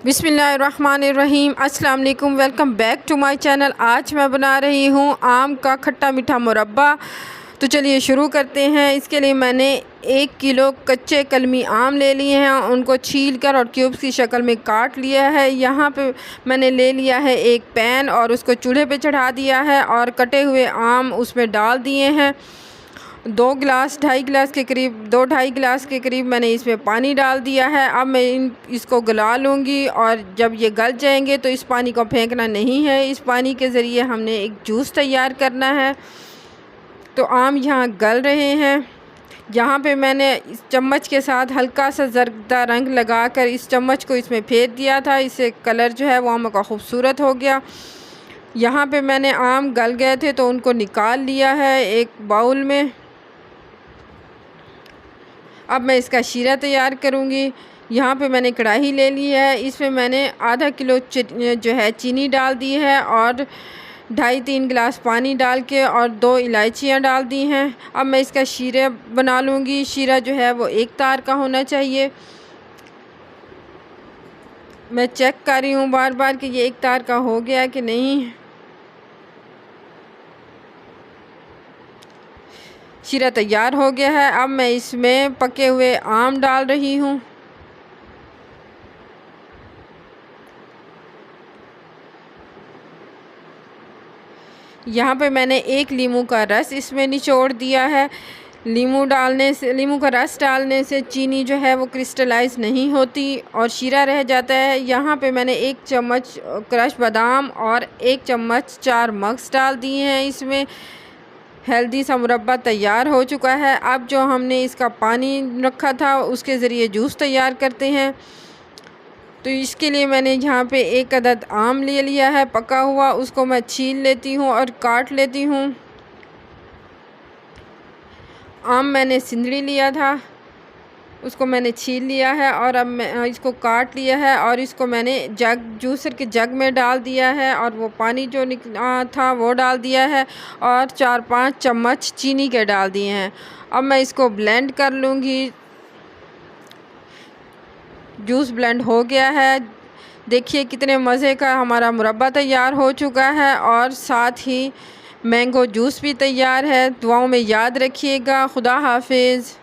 बिस्मिल्लाहिर्रहमानिर्रहीम। अस्सलाम वालेकुम, welcome back to my channel. आज मैं बना रही हूँ आम का खट्टा मीठा मुरब्बा। तो चलिए शुरू करते हैं। इसके लिए मैंने 1 किलो कच्चे कलमी आम ले लिए हैं, उनको छील कर और क्यूब्स की शक्ल में काट लिया है। यहाँ पे मैंने ले लिया है एक पैन और उसको चूल्हे पे चढ़ा दिया है और कटे हुए आम उसमें डाल दिए हैं। 2 गिलास 2.5 गिलास के करीब 2-2.5 गिलास के करीब मैंने इसमें पानी डाल दिया है। अब मैं इसको गला लूँगी और जब ये गल जाएंगे तो इस पानी को फेंकना नहीं है। इस पानी के ज़रिए हमने एक जूस तैयार करना है। तो आम यहाँ गल रहे हैं। यहाँ पे मैंने इस चम्मच के साथ हल्का सा जर्दा रंग लगाकर इस चम्मच को इसमें फेर दिया था। इससे कलर जो है वो आम का खूबसूरत हो गया। यहाँ पे मैंने आम गल गए थे तो उनको निकाल लिया है एक बाउल में। अब मैं इसका शीरा तैयार करूँगी। यहाँ पे मैंने कढ़ाई ले ली है, इसमें मैंने आधा किलो जो है चीनी डाल दी है और 2.5-3 गिलास पानी डाल के और 2 इलायचियाँ डाल दी हैं। अब मैं इसका शीरा बना लूँगी। शीरा जो है वो एक तार का होना चाहिए। मैं चेक कर रही हूँ बार बार कि ये एक तार का हो गया कि नहीं। शीरा तैयार हो गया है। अब मैं इसमें पके हुए आम डाल रही हूँ। यहाँ पे मैंने 1 लीमू का रस इसमें निचोड़ दिया है। लीमू का रस डालने से चीनी जो है वो क्रिस्टलाइज नहीं होती और शीरा रह जाता है। यहाँ पे मैंने 1 चम्मच क्रश बादाम और 1 चम्मच 4 मग्स डाल दिए हैं। इसमें हेल्दी सा मुरब्बा तैयार हो चुका है। अब जो हमने इसका पानी रखा था उसके ज़रिए जूस तैयार करते हैं। तो इसके लिए मैंने यहाँ पे 1 अदद आम ले लिया है पका हुआ, उसको मैं छील लेती हूँ और काट लेती हूँ। आम मैंने सिंदड़ी लिया था, उसको मैंने छील लिया है और अब मैं इसको काट लिया है और इसको मैंने जूसर के जग में डाल दिया है और वो पानी जो निकला था वो डाल दिया है और 4-5 चम्मच चीनी के डाल दिए हैं। अब मैं इसको ब्लेंड कर लूँगी। जूस ब्लेंड हो गया है। देखिए कितने मज़े का हमारा मुरब्बा तैयार हो चुका है और साथ ही मैंगो जूस भी तैयार है। दुआओं में याद रखिएगा। खुदा हाफिज़।